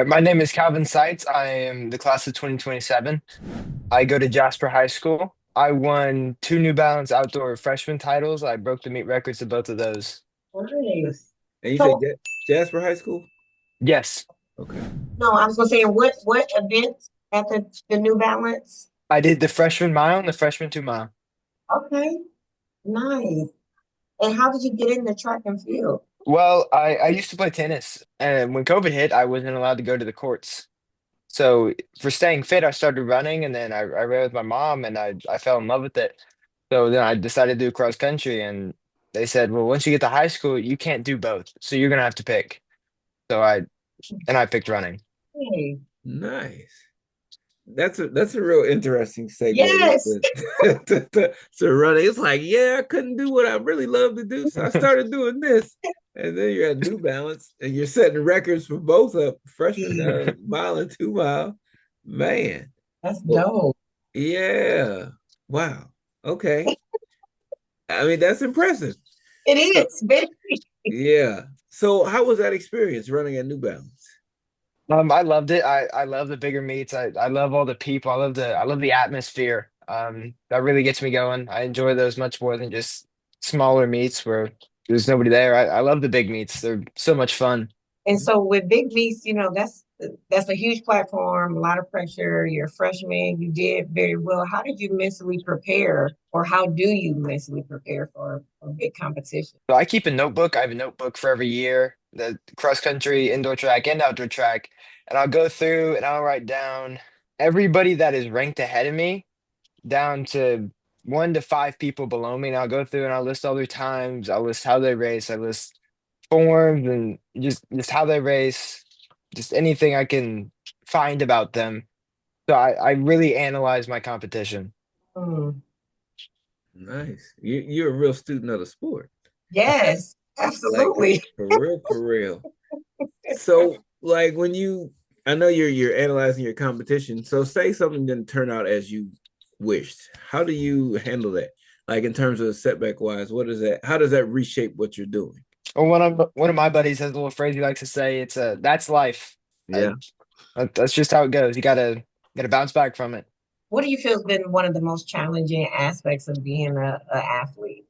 My name is Calvin Seitz. I am the class of 2027. I go to Jasper High School. I won two New Balance outdoor freshman titles. I broke the meet records of both of those. Nice. And you say So Jasper High School? Yes, Okay. no, I was gonna say what events at the New Balance? I did the freshman mile and the freshman 2 mile. Okay, nice. And how did you get in the track and field? Well, I used to play tennis, and when COVID hit, I wasn't allowed to go to the courts. So for staying fit, I started running, and then I ran with my mom, and I fell in love with it. So then I decided to do cross country, and they said, well, once you get to high school, you can't do both, so you're gonna have to pick. So I picked running. Hey, Nice. That's a real interesting segue yes. to running. It's like, yeah, I couldn't do what I really love to do, so I started doing this. And then you're at New Balance, and you're setting records for both a freshman mile and 2 mile. Man, That's well, dope. yeah. Wow. Okay. I mean, that's impressive. It So, is very. yeah. So, how was that experience running at New Balance? I loved it. I love the bigger meets. I love all the people. I love the atmosphere. That really gets me going. I enjoy those much more than just smaller meets where there's nobody there. I love the big meets. They're so much fun. And so with big meets, that's a huge platform, a lot of pressure. You're a freshman, you did very well. How did you mentally prepare, or how do you mentally prepare for a big competition? So I keep a notebook. I have a notebook for every year, the cross country, indoor track, and outdoor track. And I'll go through and I'll write down everybody that is ranked ahead of me down to 1 to 5 people below me. And I'll go through and I'll list all their times. I'll list how they race. I list forms and just how they race, just anything I can find about them. So I really analyze my competition. Hmm. Nice. You're a real student of the sport. Yes, Like absolutely. for real, for real. So like when I know you're analyzing your competition. So say something didn't turn out as you wished. How do you handle that? Like in terms of setback wise, what is that? How does that reshape what you're doing? Or one of my buddies has a little phrase he likes to say. It's a that's life. Uh, Yeah. that's just how it goes. You gotta bounce back from it. What do you feel has been one of the most challenging aspects of being a athlete?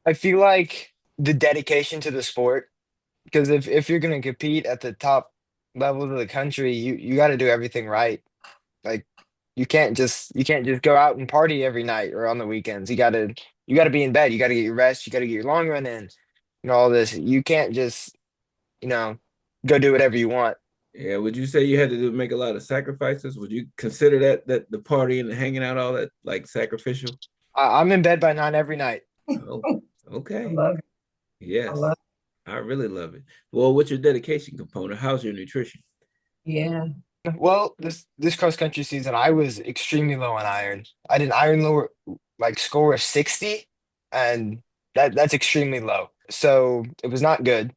I feel like the dedication to the sport, because if you're gonna compete at the top levels of the country, you got to do everything right. Like you can't just go out and party every night or on the weekends. You gotta be in bed. You gotta get your rest. You gotta get your long run in. All this. You can't just you know go do whatever you want. Yeah. Would you say you had to make a lot of sacrifices? Would you consider that the party and hanging out all that like sacrificial? I'm in bed by 9 every night. Oh, I okay. love it. I Yes. love I really love it. Well, what's your dedication component? How's your nutrition? it. Yeah. Well, this cross country season, I was extremely low on iron. I did an iron lower like score of 60, and that's extremely low. So it was not good.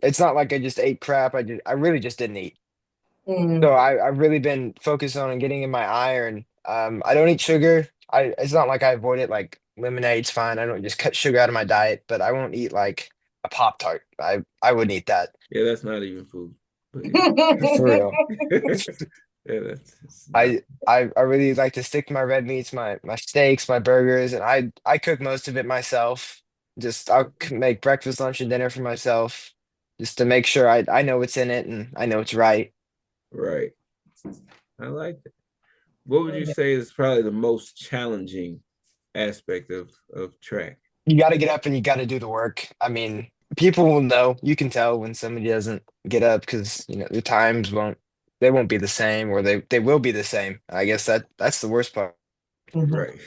It's not like I just ate crap. I really just didn't eat. So Mm. I've really been focused on getting in my iron. I don't eat sugar. It's not like I avoid it. Like lemonade's fine. I don't just cut sugar out of my diet, but I won't eat like a Pop Tart. I wouldn't eat that Yeah, that's not even food. But yeah. for real. Yeah, that's not. I really like to stick to my red meats, my steaks, my burgers, and I cook most of it myself. Just make breakfast, lunch, and dinner for myself, just to make sure I know what's in it and I know it's right. Right. I like that. What would you say is probably the most challenging aspect of track? You got to get up and you got to do the work. I mean, people will know. You can tell when somebody doesn't get up because the times won't be the same, or they will be the same. I guess that's the worst part. Mhm. Right.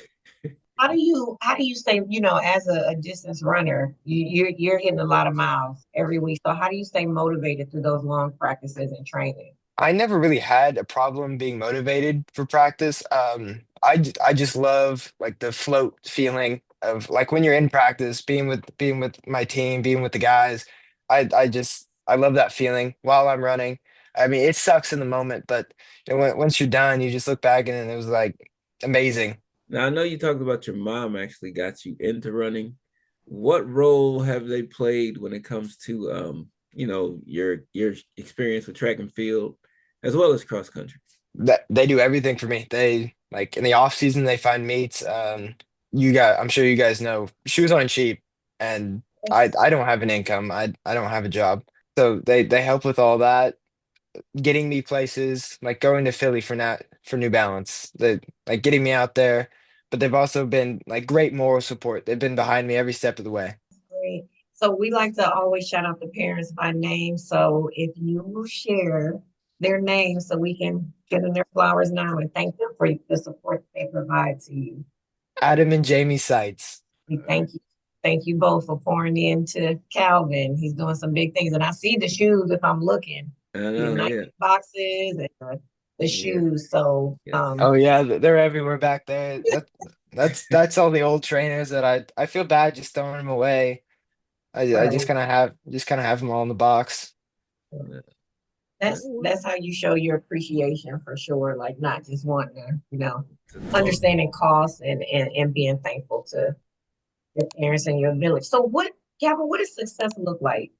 How do you stay, as a distance runner, you're hitting a lot of miles every week. So how do you stay motivated through those long practices and training? I never really had a problem being motivated for practice. I just love like the float feeling of like when you're in practice, being with my team, being with the guys. I love that feeling while I'm running. I mean, it sucks in the moment, but once you're done, you just look back and it was like amazing. Now I know you talked about your mom actually got you into running. What role have they played when it comes to your experience with track and field? as well as cross country. That they do everything for me. They like in the off season they find meets. You got I'm sure you guys know shoes aren't cheap, and I don't have an income. I don't have a job. So they help with all that, getting me places, like going to Philly for New Balance. They like getting me out there, but they've also been like great moral support. They've been behind me every step of the way. Great. So we like to always shout out the parents by name. So if you will share their names so we can give them their flowers now and thank them for the support they provide to you. Adam and Jamie Seitz. We All right. thank you. Thank you both for pouring into Calvin. He's doing some big things. And I see the shoes if I'm looking, I the know, yeah, Nike boxes and the yeah, shoes. So yes. Oh yeah, they're everywhere back there. That's all the old trainers that I feel bad just throwing them away. I right. just kind of have them all in the box. Yeah. That's how you show your appreciation for sure. Like not just wanting to, To talk. understanding costs and being thankful to your parents and your village. So Gavin, what does success look like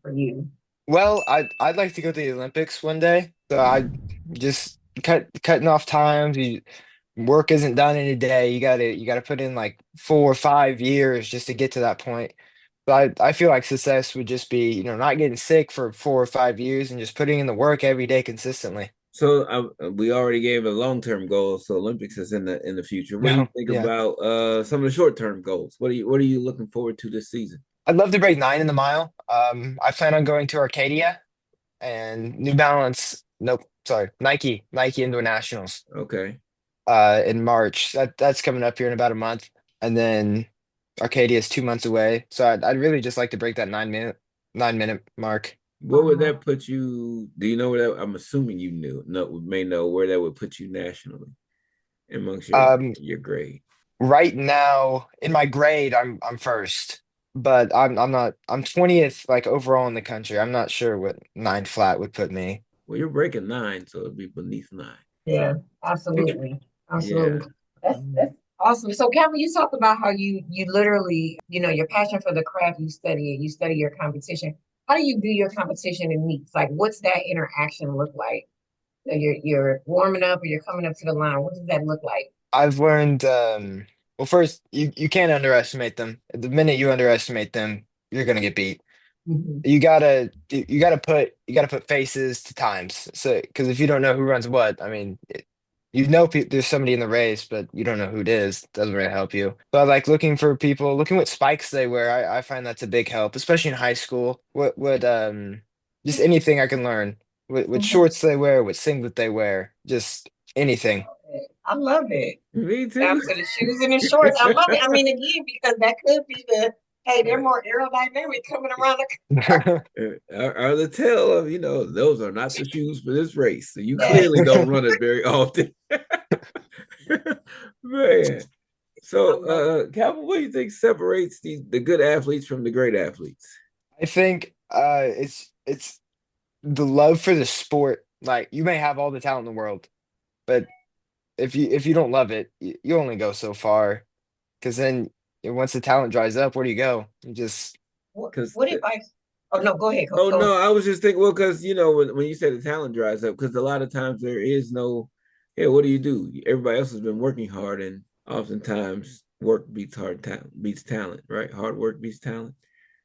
for you? Well, I'd like to go to the Olympics one day. So I just cutting off times. Work isn't done in a day. You gotta put in like 4 or 5 years just to get to that point. But I feel like success would just be, not getting sick for 4 or 5 years and just putting in the work every day consistently. So we already gave a long-term goal. So Olympics is in the future. What do you No, think yeah. about some of the short-term goals? What are you looking forward to this season? I'd love to break 9 in the mile. I plan on going to Arcadia and New Balance. Nope, sorry, Nike Indoor Nationals. Okay. In March. That's coming up here in about a month, and then Arcadia is 2 months away. So I'd really just like to break that 9-minute mark. What would that put you? Do you know where that? I'm assuming you may know where that would put you nationally amongst your Um, your grade. right now in my grade, I'm first, but I'm not. I'm 20th like overall in the country. I'm not sure what 9 flat would put me. Well, you're breaking 9, so it'd be beneath 9. So Yeah, absolutely. yeah. Absolutely. That's awesome. So Kevin, you talked about how you literally, your passion for the craft, you study your competition. How do you do your competition in meets? Like what's that interaction look like? So you're warming up or you're coming up to the line. What does that look like? I've learned. Well, first you can't underestimate them. The minute you underestimate them, you're gonna get beat. Mhm. You gotta put faces to times. So because if you don't know who runs what, I mean, there's somebody in the race, but you don't know who it is. Doesn't really help you. But like looking for people, looking what spikes they wear, I find that's a big help, especially in high school. Just anything I can learn. What Mhm. shorts they wear, what singlet they wear, just anything. I love it. Me Down too. to the shoes and the shorts. I love it. I mean, again, because that could be hey, they're Right. more aerodynamic coming around the car. Are the tale of those are not the shoes for this race. So you Yeah. clearly don't run it very often, man. I So, love Calvin, what do you think separates the good athletes from the great athletes? I think it's the love for the sport. Like you may have all the talent in the world, but if you don't love it, you only go so far. Because then once the talent dries up, where do you go? You just Because what advice? Oh no, go ahead, oh go. no, I was just thinking, well, because when you say the talent dries up, because a lot of times there is no, yeah, what do you do? Everybody else has been working hard, and oftentimes work beats beats talent, right? Hard work beats talent.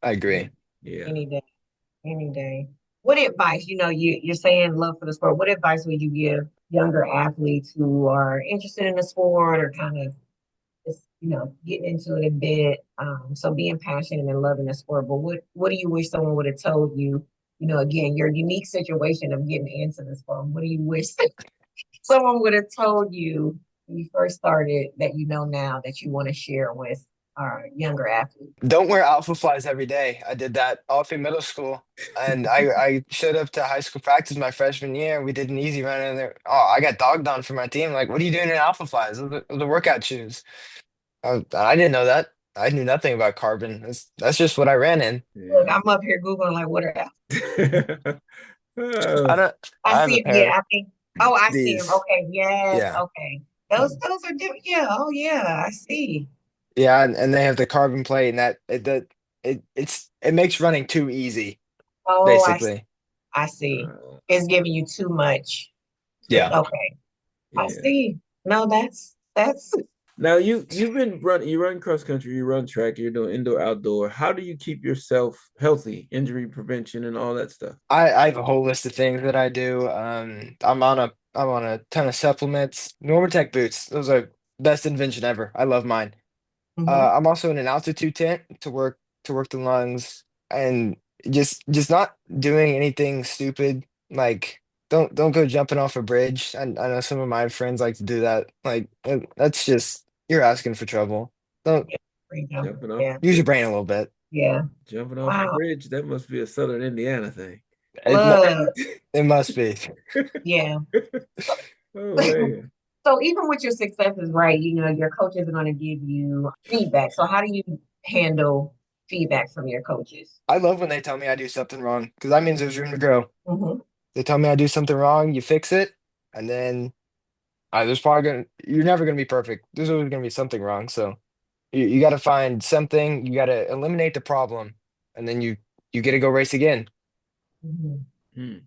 I Yeah, agree. yeah. Any day, any day. What advice, you're saying love for the sport. What advice would you give younger athletes who are interested in the sport or kind of just, getting into it a bit? So being passionate and loving the sport. But what do you wish someone would have told you, again, your unique situation of getting into the sport? What do you wish someone would have told you when you first started that you know now that you want to share with our younger athletes? Don't wear alpha flies every day. I did that all through middle school. And I showed up to high school practice my freshman year. We did an easy run in there. Oh, I got dogged on for my team. Like, what are you doing in alpha flies? Those are workout shoes. I didn't know that. I knew nothing about carbon. That's just what I ran in. Look, Yeah. I'm up here Googling like what are Uh, I don't. I I have a see. Yeah, pair. I think. Oh, I see them. These. Okay, yes. Yeah. Okay, those are different. Yeah. Oh, yeah. I see. Yeah, and they have the carbon plate, and it makes running too easy, Oh, basically. I see. It's giving you too much. Yeah. Okay, I Yeah. see. No, that's Now you run cross country, you run track, you're doing indoor outdoor. How do you keep yourself healthy, injury prevention and all that stuff? I have a whole list of things that I do. I'm on a ton of supplements. Normatec boots, those are best invention ever. I love mine. hmm I'm also in an altitude tent to work the lungs and just not doing anything stupid. Like don't go jumping off a bridge. I know some of my friends like to do that. Like that's just you're asking for trouble. Don't yeah, freedom. Jumping off Yeah, a use your bridge. brain a little bit. yeah. Jumping off a Wow. bridge, that must be a Southern Indiana thing. It Look, it must be. yeah. Oh man. So even with your successes, right, your coaches are going to give you feedback. So how do you handle feedback from your coaches? I love when they tell me I do something wrong because that means there's room to grow. hmm They tell me I do something wrong, you fix it, and then there's probably gonna you're never gonna be perfect. There's always gonna be something wrong. So you got to find something. You got to eliminate the problem, and then you get to go race again. hmm Hmm.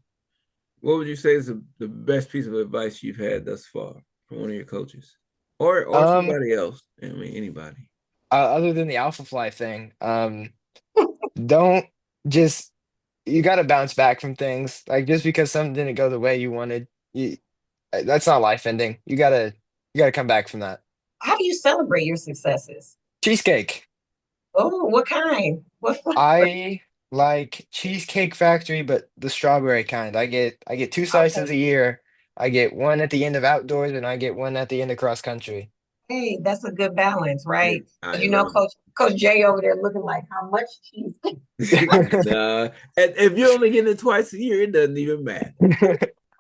What would you say is the best piece of advice you've had thus far from one of your coaches? Or Um, somebody else? I mean anybody. Other than the alpha fly thing, don't just you got to bounce back from things. Like just because something didn't go the way you wanted, that's not life ending. You gotta come back from that. How do you celebrate your successes? Cheesecake. Oh, what kind? What flavor? I like Cheesecake Factory, but the strawberry kind. I get two Okay. slices a year. I get one at the end of outdoors and I get one at the end of cross country. Hey, that's a good balance, Yeah, right? I love Coach Jay over there looking like how much cheese? it. Nah, and if you're only getting it twice a year, it doesn't even matter.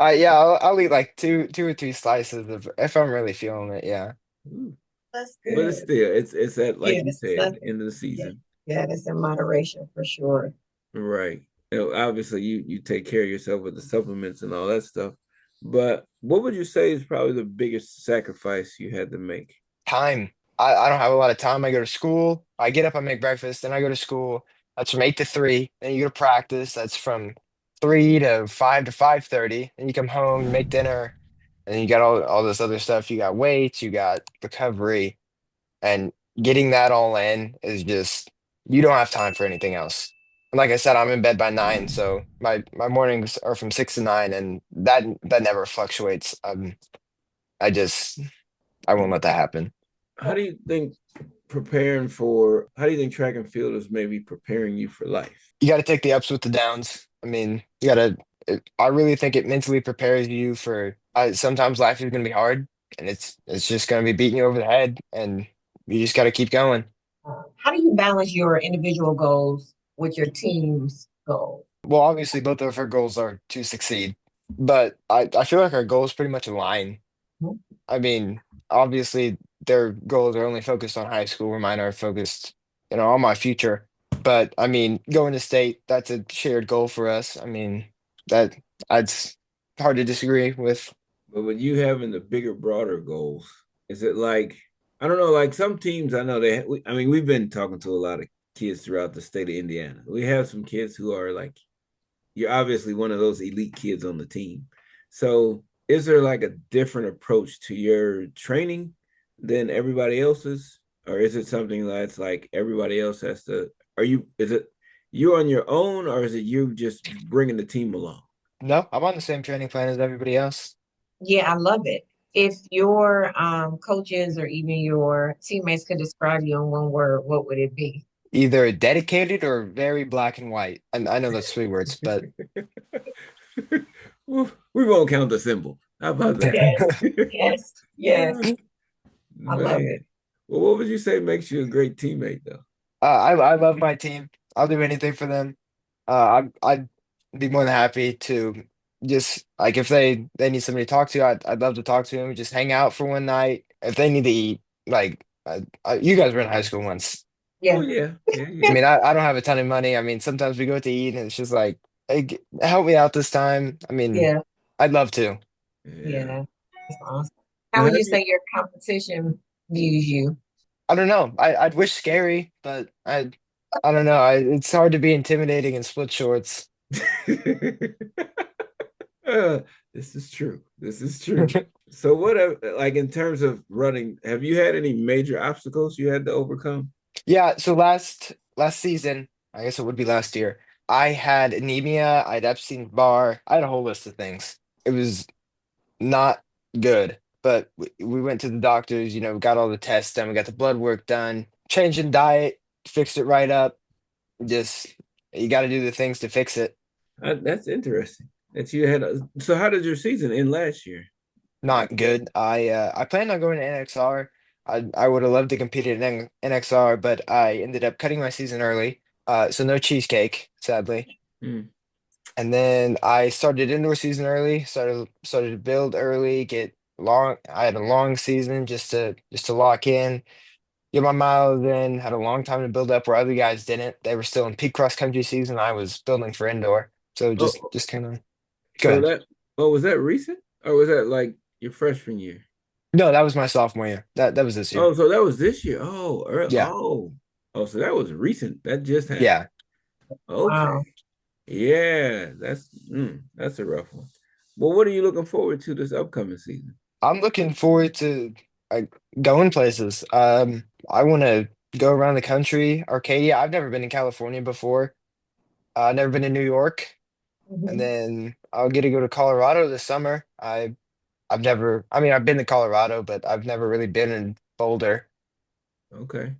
Yeah, I'll eat like two or three slices of if I'm really feeling it. Yeah. Ooh. That's But it's good. still it's at like Yeah, you this is said, nothing. end of the Yeah, season. yeah, that's in moderation for sure. Right. Obviously you take care of yourself with the supplements and all that stuff. But what would you say is probably the biggest sacrifice you had to make? Time. I don't have a lot of time. I go to school. I get up, I make breakfast, then I go to school. That's from 8 to 3. Then you go to practice. That's from 3 to 5 to 5:30. Then you come home, you make dinner, and then you got all this other stuff. You got weights, you got recovery, and getting that all in is just you don't have time for anything else. And like I said, I'm in bed by 9, so my mornings are from 6 to 9, and that never fluctuates. I just I won't let that happen. How do you think how do you think track and field is maybe preparing you for life? You got to take the ups with the downs. I mean, you got to. I really think it mentally prepares you for. Sometimes life is going to be hard, and it's just going to be beating you over the head, and you just got to keep going. How do you balance your individual goals with your team's goals? Well, obviously, both of our goals are to succeed, but I feel like our goals pretty much align. I mean, obviously, their goals are only focused on high school, where mine are focused, on my future. But I mean, going to state, that's a shared goal for us. I mean, that that's hard to disagree with. But when you having the bigger, broader goals, is it like I don't know, like some teams I know I mean, we've been talking to a lot of kids throughout the state of Indiana. We have some kids who are like you're obviously one of those elite kids on the team. So is there like a different approach to your training than everybody else's? Or is it something that's like everybody else has to, is it you on your own or is it you just bringing the team along? No, I'm on the same training plan as everybody else. Yeah, I love it. If your coaches or even your teammates could describe you in one word, what would it be? Either dedicated or very black and white. And I know that's 3 words, but We won't count the symbol. How about Yes, that? yes, yes. I love Man. it. Well, what would you say makes you a great teammate, though? I love my team. I'll do anything for them. I'd be more than happy to just like if they need somebody to talk to, I'd love to talk to them. Just hang out for one night. If they need to eat, like you guys were in high school once. Oh Yeah, yeah, yeah, I yeah, mean, I don't have a ton of money. I mean, sometimes we go to eat and it's just like, hey, help me out this time. I mean, yeah, I'd love to. yeah. yeah. That's awesome. How Now, would have you you? say your competition views you? I don't know. I'd wish scary, but I don't know. It's hard to be intimidating in split shorts. This is true. This is true. So what like in terms of running, have you had any major obstacles you had to overcome? Yeah, so last season, I guess it would be last year, I had anemia, I had Epstein-Barr, I had a whole list of things. It was not good, but we went to the doctors, got all the tests done, we got the blood work done, changing diet, fixed it right up. Just you got to do the things to fix it. That's interesting. That you had. So how did your season end last year? Like, Not good. I planned on going to NXR. I would have loved to compete in NXR, but I ended up cutting my season early. So no cheesecake, sadly. hmm. And then I started indoor season early, started to build early, get long. I had a long season just to lock in, get my miles in. Had a long time to build up where other guys didn't. They were still in peak cross country season. I was building for indoor. So just Oh, just kind of go so ahead. that oh was that recent or was that like your freshman year? No, that was my sophomore year. That was this year. Oh, so that was this year. Oh, Yeah. so that was recent. That just happened. Yeah. Okay, Wow. yeah, that's a rough one. Well, what are you looking forward to this upcoming season? I'm looking forward to going places. I want to go around the country. Arcadia. I've never been in California before. Never been to New York, and Mhm. then I'll get to go to Colorado this summer. I've never. I mean, I've been to Colorado, but I've never really been in Boulder. Okay,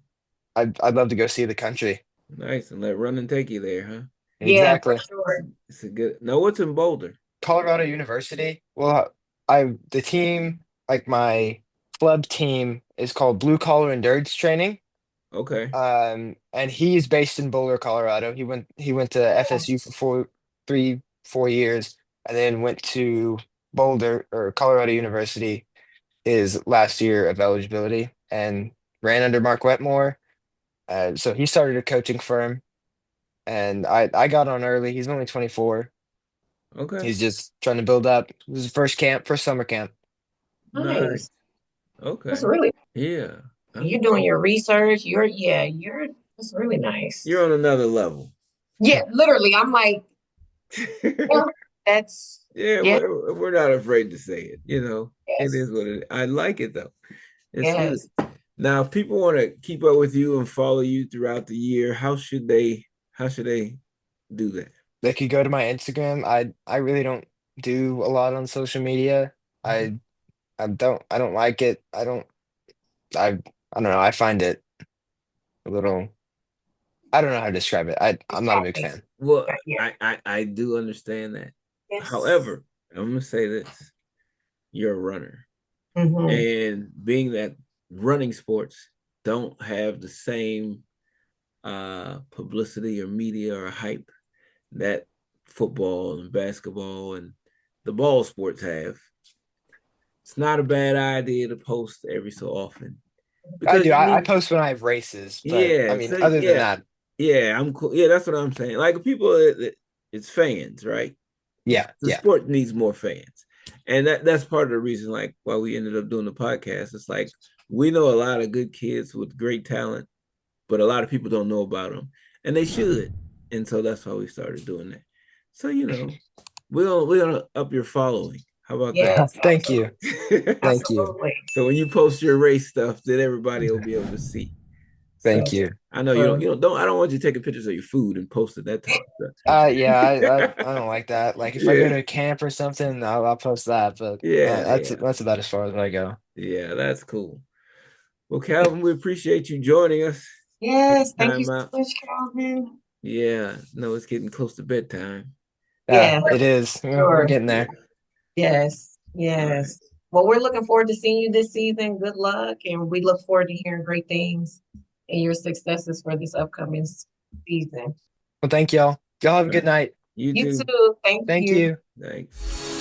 I'd love to go see the country. nice, and let running take you there, huh? Yeah, for Exactly. sure. It's a good. Now, what's in Boulder? Colorado University. Well, the team, like my club team, is called Blue Collar Endurance Training. Okay, And he's based in Boulder, Colorado. He went to FSU for 4 years, and then went to Boulder or Colorado University his last year of eligibility and ran under Mark Wetmore. So he started a coaching firm, and I got on early. He's only 24. okay, He's just trying to build up. This is his first camp, first summer camp. nice. Nice. That's Okay, really, yeah. you're doing your research. That's really You're nice. on another level. Yeah, literally. I'm like, yeah, that's, Yeah, yeah, we're not afraid to say it. It is yes, what it is. I like it though. It's good. yes. Now, if people want to keep up with you and follow you throughout the year, how should they do that? They could go to my Instagram. I really don't do a lot on social media. I I don't like it. I don't know. I find it a little. I don't know how to describe it. I'm not a big Exactly. fan. Well, Yeah. I do understand that. Yes. However, I'm gonna say this: you're a runner, Mm-hmm. and being that running sports don't have the same publicity or media or hype that football and basketball and the ball sports have. It's not a bad idea to post every so often I because do. you I need, post when I have races, but I yeah. mean, So other than yeah, that, yeah, I'm cool. Yeah, that's what I'm saying. Like people, it's fans, right? yeah, The yeah. sport needs more fans, and that's part of the reason, like, why we ended up doing the podcast. It's like we know a lot of good kids with great talent, but a lot of people don't know about them, and they should. And so that's why we started doing that. So we're gonna up your following. How about that? Yes, Thank you, absolutely. thank you, Absolutely. So when you post your race stuff, then everybody will be able to see. So thank you. I know you don't I don't want you taking pictures of your food and posting that type Yeah, I of I don't like that. Like if I go yeah, to a camp or something, I'll post that, but yeah, yeah, that's about as far as I go. yeah. That's cool. Well, Calvin, we appreciate you joining us. Yes, thank you Time so out. much, Calvin. Yeah, no, it's getting close to bedtime. Yeah, Yeah, it is. We're sure. getting there. Yeah. Yes, All right. yes. Well, we're looking forward to seeing you this season. Good luck, and we look forward to hearing great things and your successes for this upcoming season. Well, thank y'all. Y'all have a All good right. night. You You too. too. Thank Thank you. you. Thanks.